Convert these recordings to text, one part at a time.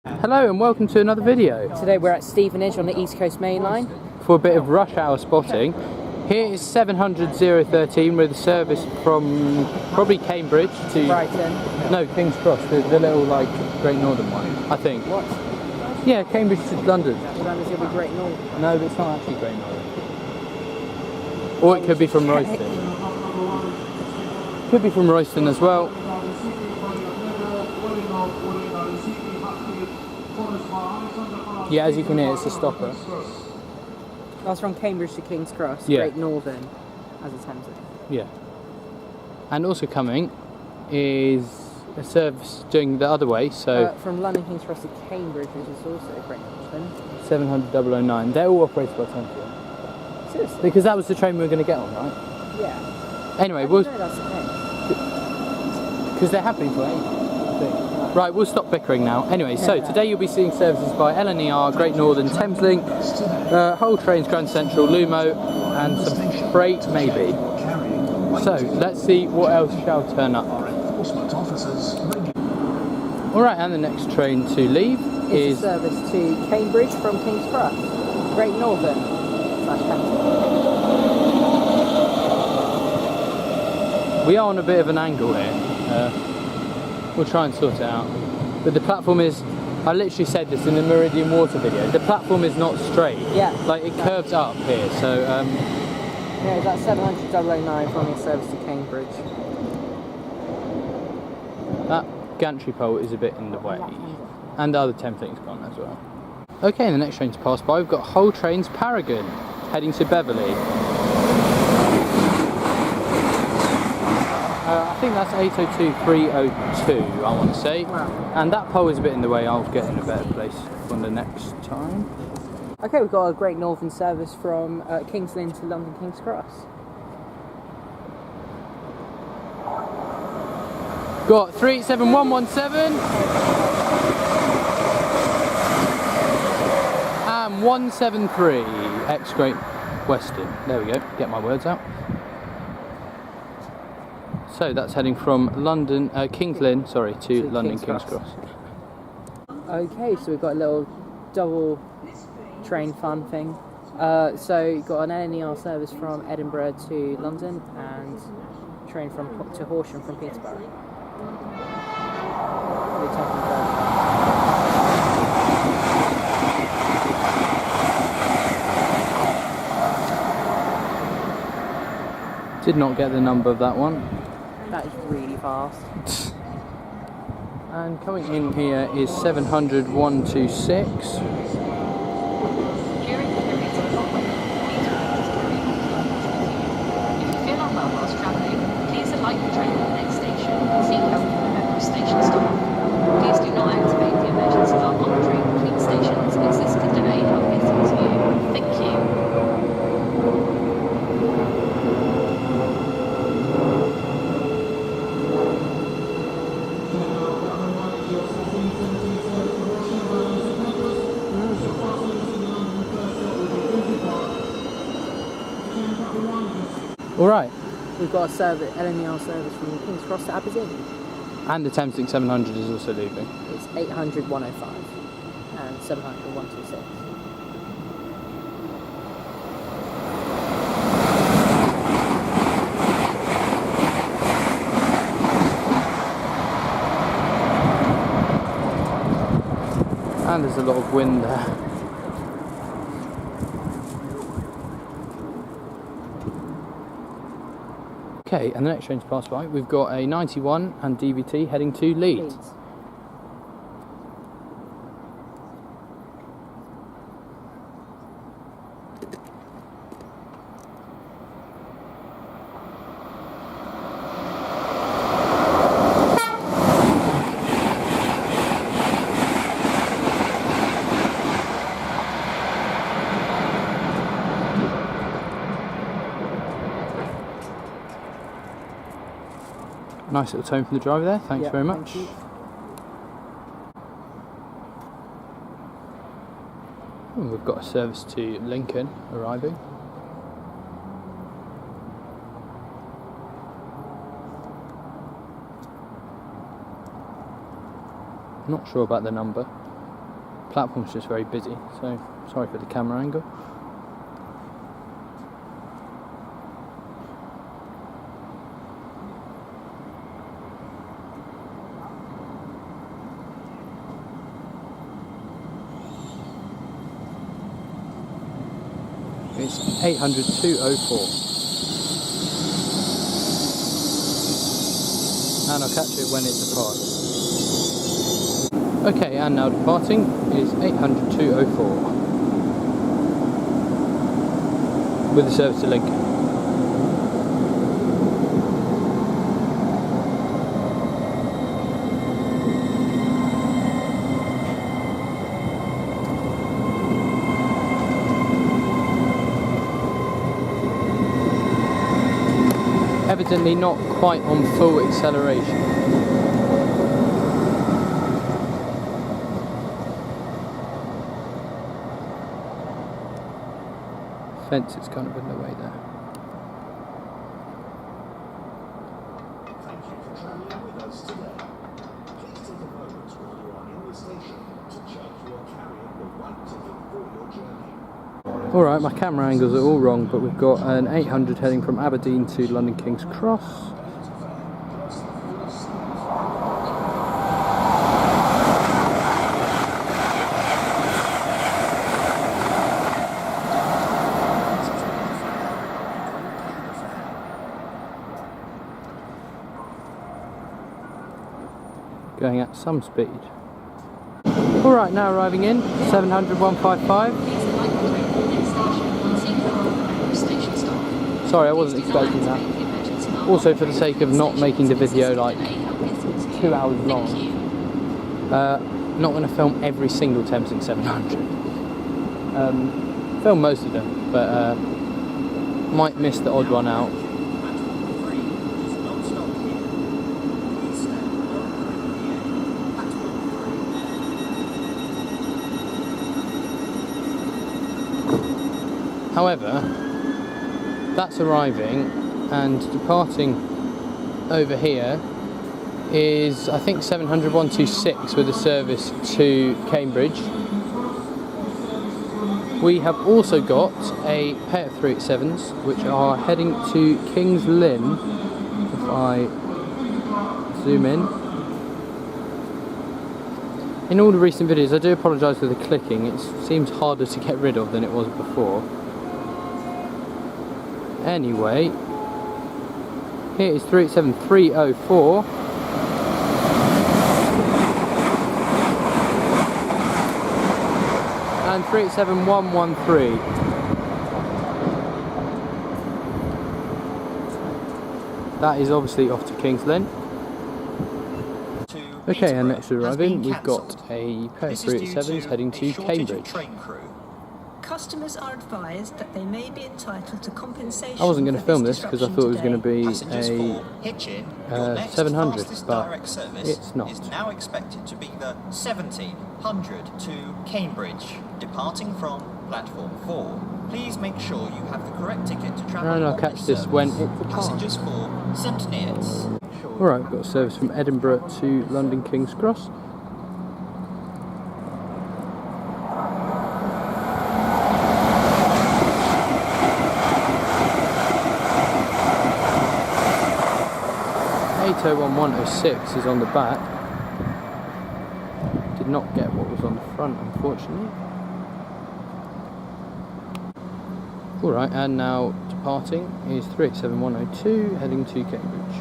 Hello and welcome to another video. Today we're at Stevenage on the East Coast Main Line. For a bit of rush hour spotting. Here is 700-013 with a service from probably Cambridge to Brighton. No, King's Cross, the little like Great Northern one, I think. What? Yeah, Cambridge to London. Well, that is going to be Great Northern. No, but it's not actually Great Northern. Or it could be from Royston. Could be from Royston as well. Yeah, as you can hear, it's a stopper. That's from Cambridge to King's Cross, Yeah. Great Northern, as attempted. Yeah. And also coming is a service doing the other way, so from London King's Cross to Cambridge, which is also Great Northern. 700-009. They're all operated by Temple. Seriously? Because that was the train we were going to get on, right? Yeah. Anyway, I we'll... didn't know that's the case. Because they're happening for ages, I think. Right, we'll stop bickering now. Anyway, so today you'll be seeing services by LNER, Great Northern, Thameslink, Hull Trains, Grand Central, Lumo, and some freight maybe. So, let's see what else shall turn up. Alright, and the next train to leave is... a service to Cambridge from King's Cross, Great Northern / Thameslink. We are on a bit of an angle here. We'll try and sort it out. But the platform is, I literally said this in the Meridian Water video, the platform is not straight. Yeah. Like it curves up here, so... Yeah, that's 700-009 from your service to Cambridge. That gantry pole is a bit in the way. And the other Thameslink's gone as well. Okay, and the next train to pass by, we've got Hull Trains Paragon, heading to Beverley. I think that's 802-302, I want to say. Wow. And that pole is a bit in the way, I'll get in a better place for the next time. Okay, we've got a Great Northern service from King's Lynn to London King's Cross. Got 37117 and 173 ex Great Western. There we go, get my words out. So that's heading from London, King's Lynn, sorry, to London King's Cross. Okay, so we've got a little double train fun thing. So you've got an LNER service from Edinburgh to London and train to Horsham from Peterborough. Did not get the number of that one. That is really fast. And coming in here is 700-126. Alright. We've got a LNER service from King's Cross to Aberdeen. And the Thameslink 700 is also leaving. It's 800-105 and 700-126. And there's a lot of wind there. Okay, and the next train to pass by, we've got a 91 and DVT heading to Leeds. Nice little tone from the driver there, thanks very much. Thank you. And we've got a service to Lincoln arriving. Not sure about the number. platform's just very busy, so sorry for the camera angle. It's 800-204. And I'll catch it when it departs. Okay, and now departing is 800-204 with the service to Lincoln. Evidently not quite on full acceleration. Fence is kind of in the way there. Thank you for travelling with us today. Please take a moment while you are in the station to check you are carrying the right ticket for your journey. Alright, my camera angles are all wrong, but we've got an 800 heading from Aberdeen to London King's Cross. Going at some speed. Alright, now arriving in 700-155. Sorry, I wasn't expecting that. Also, for the sake of not making the video like 2 hours long, not going to film every single Thameslink 700. Film most of them, but might miss the odd one out. However, that's arriving, and departing over here is, I think, 700-126 with a service to Cambridge. We have also got a pair of 387s which are heading to King's Lynn. If I zoom in all the recent videos, I do apologise for the clicking, it seems harder to get rid of than it was before. Anyway, here is 387-304. And 387-113. That is obviously off to King's Lynn. Okay, and next to arriving, we've got a pair of 387s heading to Cambridge. Customers are advised that they may be entitled to compensation. I wasn't going to film this because I thought it was going to be a 700, but it's not. Is now expected to be the 1700 to Cambridge, departing from platform 4. Please make sure you have the correct ticket to travel. And I'll catch this when it departs. Passengers for St Neots. Alright, we've got a service from Edinburgh to London King's Cross. (801-106) is on the back. Did not get what was on the front, unfortunately. Alright, and now departing is 387-102 heading to Cambridge.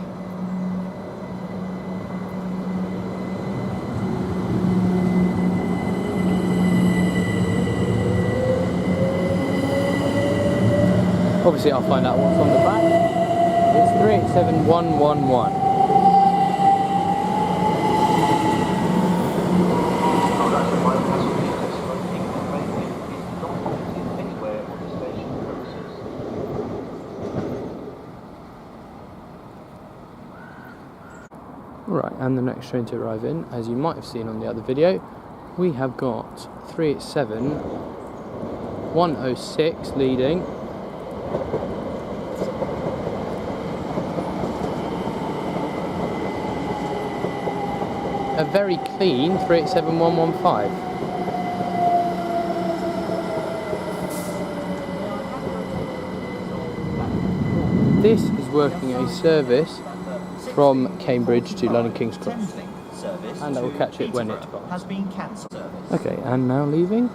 Obviously I'll find out what's on the back. It's 387-111. Right, and the next train to arrive in, as you might have seen on the other video, we have got 387-106 leading. A very clean 387-115. this is working a service from Cambridge to London King's Cross. Thameslink service And I will to catch it when it Peterborough departs. has been cancelled. Okay, and now leaving.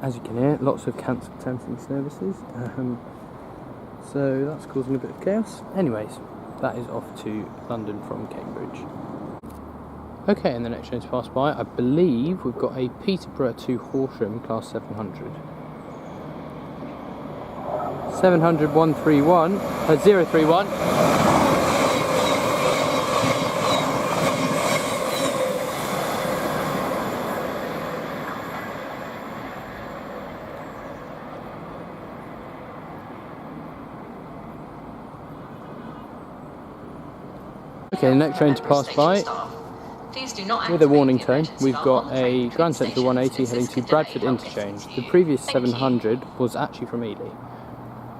As you can hear, lots of cancelled Thameslink services, so that's causing a bit of chaos. Anyways, that is off to London from Cambridge. Okay, and the next train to pass by, I believe we've got a Peterborough to Horsham class 700. 700 131, 031. Okay, the next train to pass by, with a warning tone, we've got a Grand Central 180 heading to Bradford Interchange. The previous 700 was actually from Ely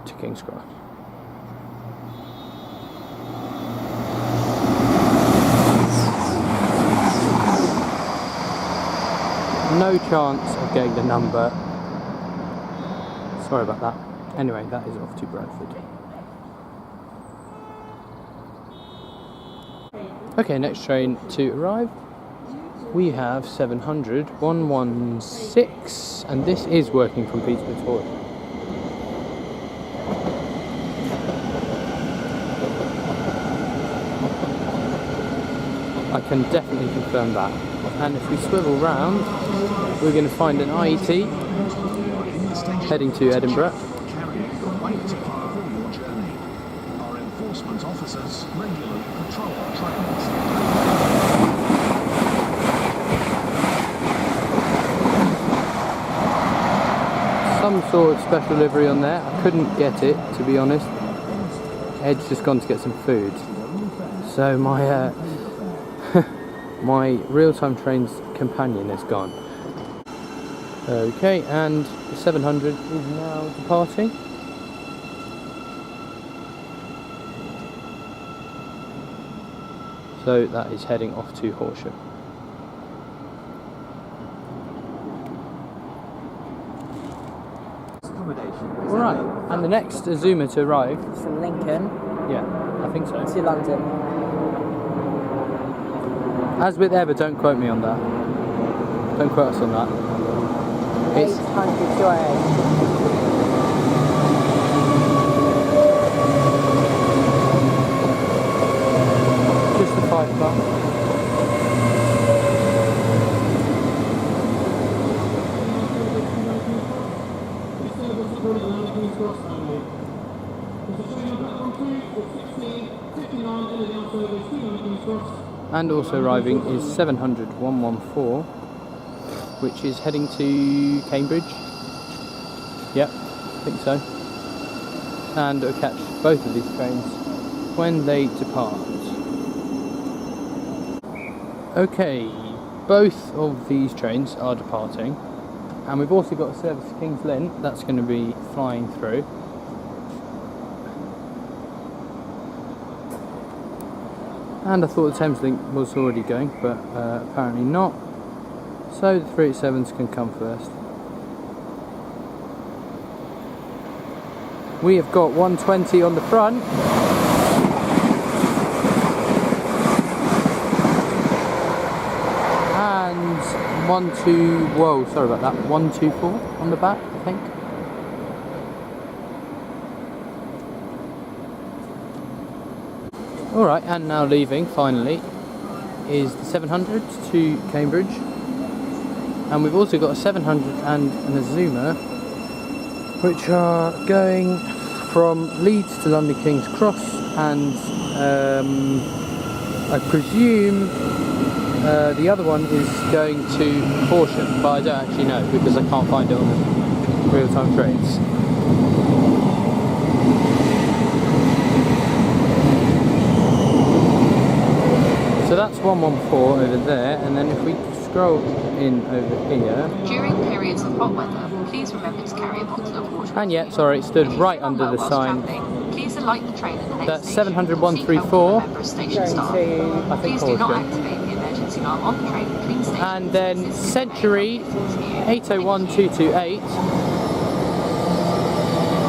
to King's Cross. No chance of getting the number. Sorry about that. Anyway, that is off to Bradford. Okay, next train to arrive. We have 700 116, and this is working from Peterborough to Horsham. I can definitely confirm that. And if we swivel round, we're going to find an IET heading to Edinburgh. Carrying the weight ticket for your journey. Our enforcement officers regularly patrol trains. Some sort of special livery on there. I couldn't get it, to be honest. Ed's just gone to get some food. So my my real-time trains companion is gone. Okay, and the 700 is now departing. So that is heading off to Horsham. Alright, and the next Azuma to arrive. It's from Lincoln Yeah, I think so. to London. As with ever, don't quote me on that. Don't quote us on that. It's 800 QA. just a 5 bar. And also arriving is 700 114, which is heading to Cambridge. Yep, I think so. And we'll catch both of these trains when they depart. Okay, both of these trains are departing, and we've also got a service to King's Lynn that's going to be flying through. And I thought the Thameslink was already going, but apparently not. So the 387s can come first. We have got 120 on the front. And 124 on the back, I think. Alright, and now leaving, finally, is the 700 to Cambridge. And we've also got a 700 and an Azuma, which are going from Leeds to London King's Cross, and I presume the other one is going to Horsham, but I don't actually know because I can't find it on the real-time trains. So that's 114 over there, and then if we scroll in over here, During periods of hot weather, please remember to carry a bottle of water. and yeah, sorry, it stood right under the sign. Please alight the train at the next That's station. 700-134. Seek help from a member of station Going staff. to, I think Please do not Horsham. activate the emergency alarm on the train between stations. And then Century 801228,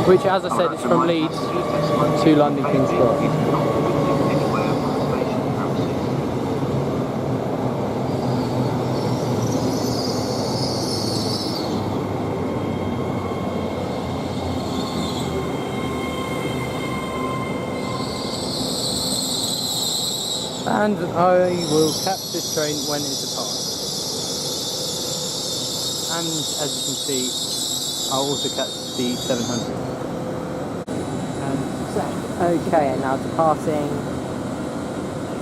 which, as I said, is from Leeds to London King's Cross. And I will catch this train when it departs. And as you can see, I'll also catch the 700. Okay, and now departing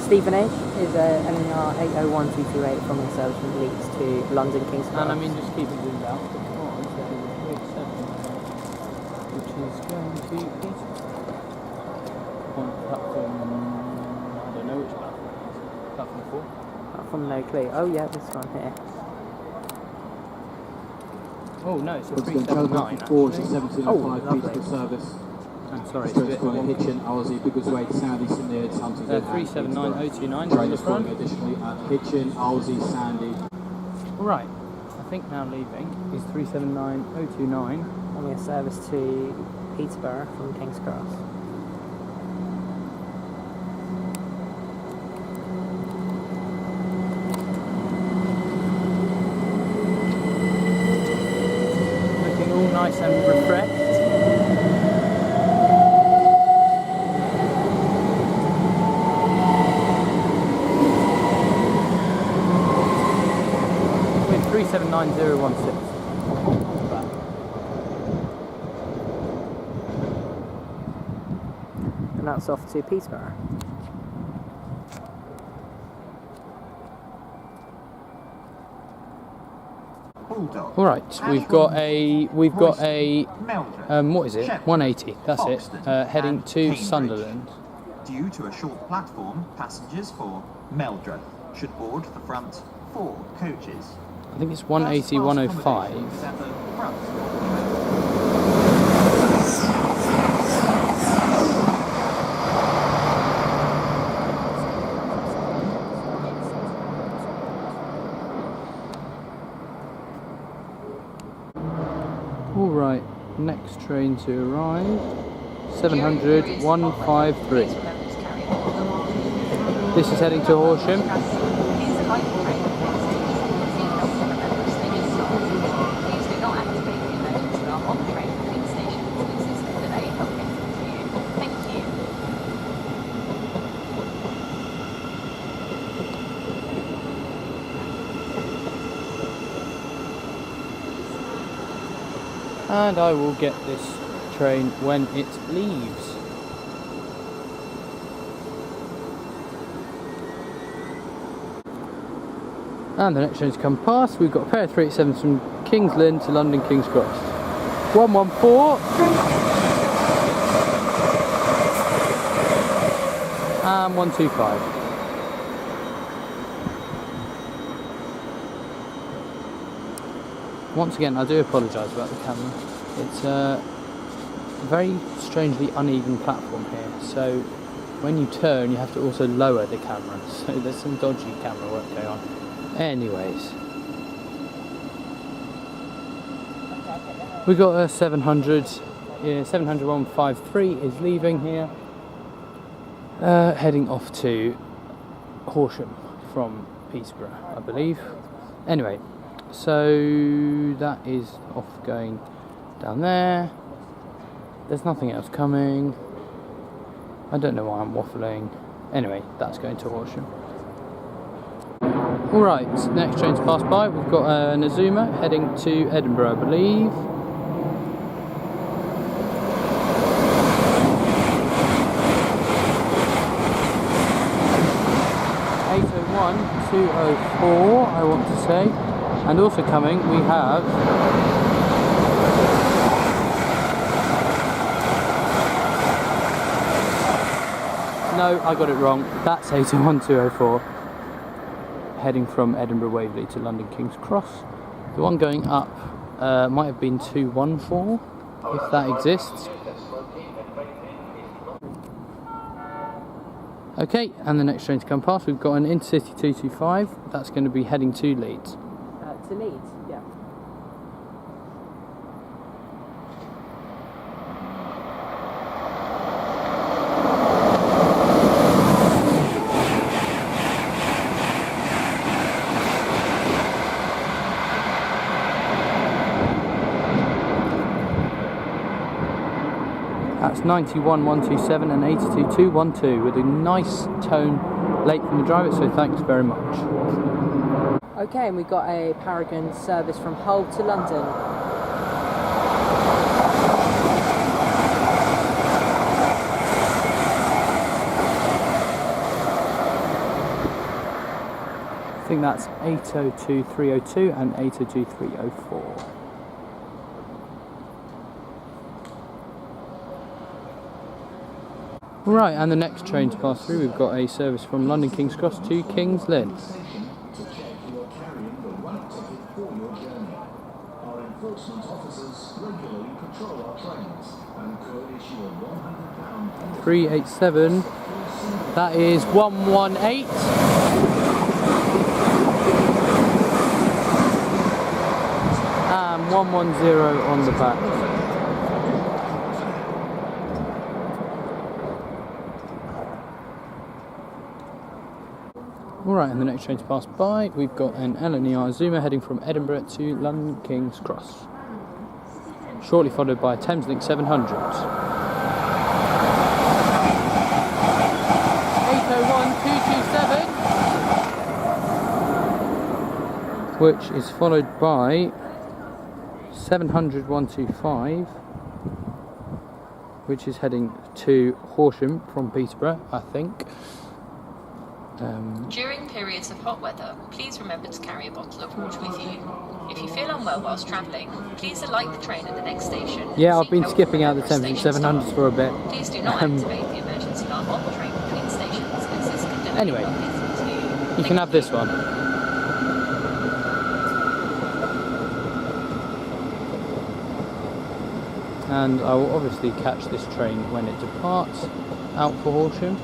Stevenage is LNER 801228 from the service from Leeds to London King's Cross. And I mean, just keep it zoomed out because there is a big 7, which is going to Peterborough on platform, I don't know which platform it is, platform 4. From no clue. Oh yeah, this one here. Oh no, it's a Once again, 379 forward to actually. 1705 Oh, lovely. Peterborough service. I'm sorry, it's a bit Trainspotting, wonky. Hitchin, Owlsey, Biggleswade, Sandy, St Neots, Huntingdon, 379029 on the front. Trainspotting additionally at Hitchin, Owlsey, Sandy. Right, I think now leaving is 379029. And we have service to Peterborough from King's Cross. Looking all nice and refreshed. With 379016. And that's off to Peterborough. Bulldog. All right, we've got a Meldrum. what is it? Shepherd, 180. That's it. Foxton, Heading and to Cambridge. Sunderland. Due to a short platform, passengers for Meldrum should board the front 4 coaches. I think it's 180, 105. Accommodations at the front. All right, next train to arrive. 700, 153. Please remember to carry a bottle of water. This is heading to Horsham. Please alight the train at the next station. Seek help from a member of station staff. Please do not activate the emergency alarm on the train between stations. This is to delay help getting to you. Thank you. And I will get this train when it leaves. And the next train's come past. We've got a pair of 387s from King's Lynn to London King's Cross. 114. And 125. Once again, I do apologise about the camera. It's a very strangely uneven platform here, so when you turn you have to also lower the camera, so there's some dodgy camera work going on. Anyways, we got a 700, 700-153 is leaving here, heading off to Horsham from Peterborough, I believe. Anyway, so that is off going down there. There's nothing else coming. I don't know why I'm waffling. Anyway, that's going to Horsham. Alright, next train's passed by. We've got an Azuma heading to Edinburgh, I believe. (801-204), I want to say. And also coming, we have no, I got it wrong. That's 801-204. heading from Edinburgh Waverley to London King's Cross. The one going up might have been 214, if that exists. Okay, and the next train to come past, we've got an Intercity 225, that's going to be heading to Leeds. To Leeds, yeah. That's 91,127 and 82,212 with a nice tone late from the driver, so thanks very much. Okay, and we got a Paragon service from Hull to London. I think that's 802,302 and 802,304. Right, and the next train to pass through, we've got a service from London King's Cross to King's Lynn. To check you are carrying the right ticket for your journey. Our enforcement officers regularly patrol our trains and could issue a £100 387, that is 118. And 110 on the back. Alright, and the next train to pass by, we've got an LNER Zoomer heading from Edinburgh to London King's Cross. Shortly followed by a Thameslink 700. 801,227, which is followed by 700,125, which is heading to Horsham from Peterborough, I think. During periods of hot weather, please remember to carry a bottle of water with you. If you feel unwell whilst travelling, please alight the train at the next station. Yeah, I've Seek been help skipping from out the member of Thameslink station 700s staff. for a bit. Please do not activate the emergency alarm on the train between stations, as this could delay Anyway, your visit to You can have this one. And I will obviously catch this train when it departs out for Horsham.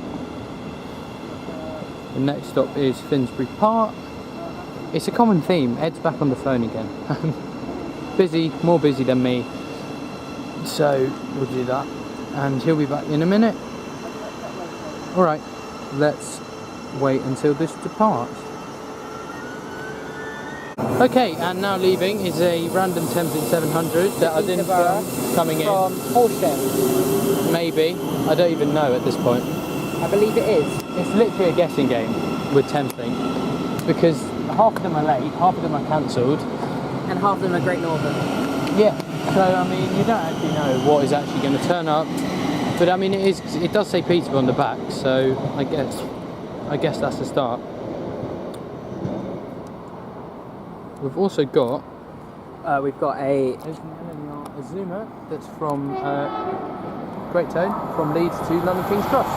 The next stop is Finsbury Park. It's a common theme, Ed's back on the phone again. Busy, more busy than me. So we'll do that. And he'll be back in a minute. Alright, let's wait until this departs. Okay, and now leaving is a random Thameslink 700 that I didn't film coming in. From Horsham, Maybe, I don't even know at this point. I believe it is. It's literally a guessing game with Thameslink because half of them are late, half of them are cancelled. And half of them are Great Northern. Yeah, so I mean you don't actually know what is actually going to turn up. But I mean it does say Peterborough on the back, so I guess that's the start. We've also got We've got a Zoomer that's from Great Tone from Leeds to London King's Cross.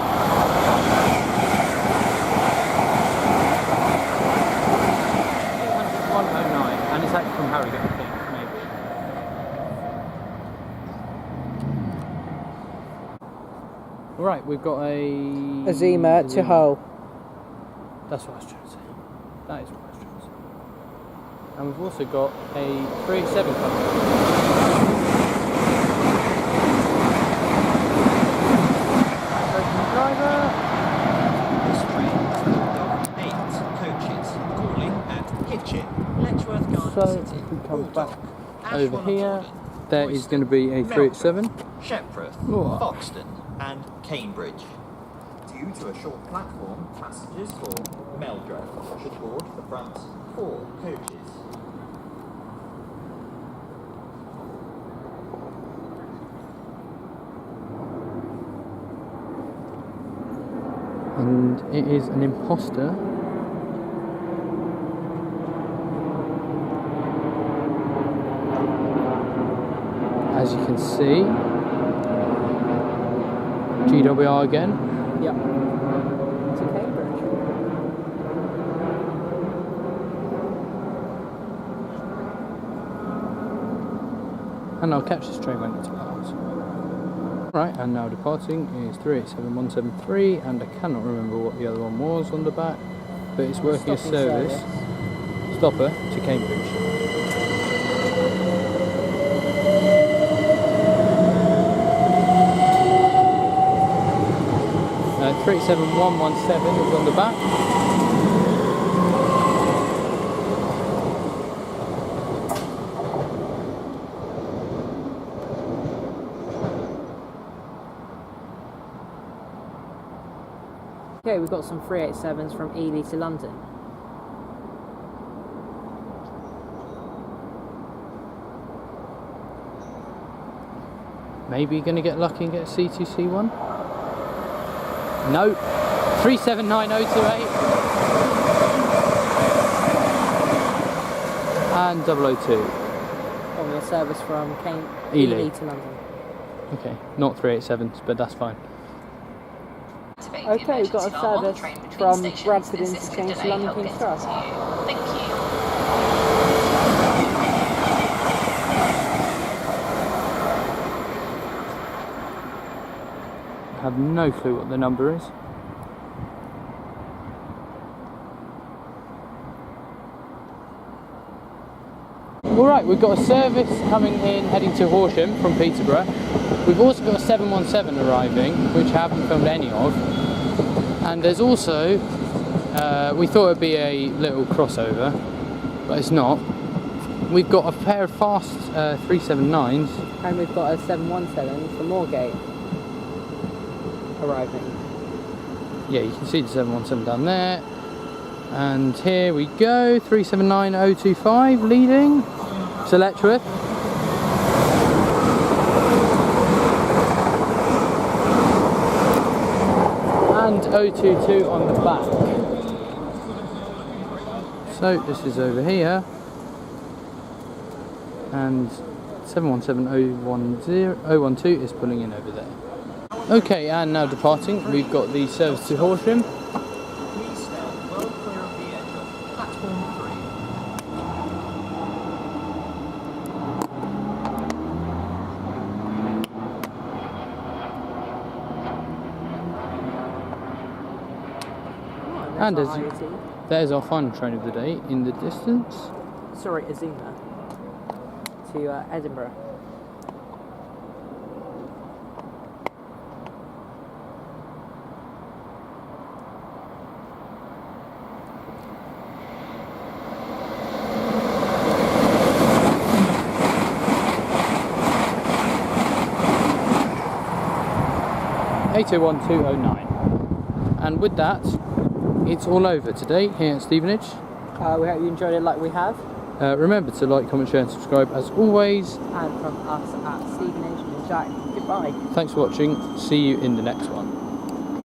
109, and it's actually from Harrogate, I think, maybe. Right, we've got a Zoomer to Hull. That's what I was trying to say. That is what I was trying to say. And we've also got a 387 coming. This train has got 8 coaches calling at Hitchin, Letchworth So Garden if City, we come back Bulldog, over Ashbourne here, upon there is going to be a 387. Shepworth, Oh. Foxton and Cambridge. Due to a short platform, passengers for Meldrum should board the front 4 coaches. And it is an imposter. As you can see, GWR again. Yep. To Cambridge. And I'll catch this train when it departs. Right, and now departing is 387173, and I cannot remember what the other one was on the back, but it's working as service. Stopper to Cambridge. 37117 is on the back. Okay, we've got some 387s from Ely to London. Maybe you're going to get lucky and get a C2C1? No. 379028. And 002. On your service from Ely Ely to London. Okay, not 387s, but that's fine. Okay, we've got a service from Bradford Interchange to London King's Cross. Thank you. I have no clue what the number is. Alright, we've got a service coming in heading to Horsham from Peterborough. We've also got a 717 arriving, which I haven't filmed any of. And there's also, we thought it'd be a little crossover, but it's not. We've got a pair of fast 379s. And we've got a 717 from Moorgate arriving. Yeah, you can see the 717 down there. And here we go, 379025 leading. It's Letchworth. And 022 on the back. So this is over here. And 717012 is pulling in over there. Okay, and now departing, we've got the service to Horsham. Please stay well clear of the edge of platform 3. And there's our final train of the day in the distance. Sorry, Azuma. To Edinburgh. And with that, it's all over today here at Stevenage. We hope you enjoyed it like we have. Remember to like, comment, share and subscribe as always. And from us at Stevenage and Jack, goodbye. Thanks for watching. See you in the next one.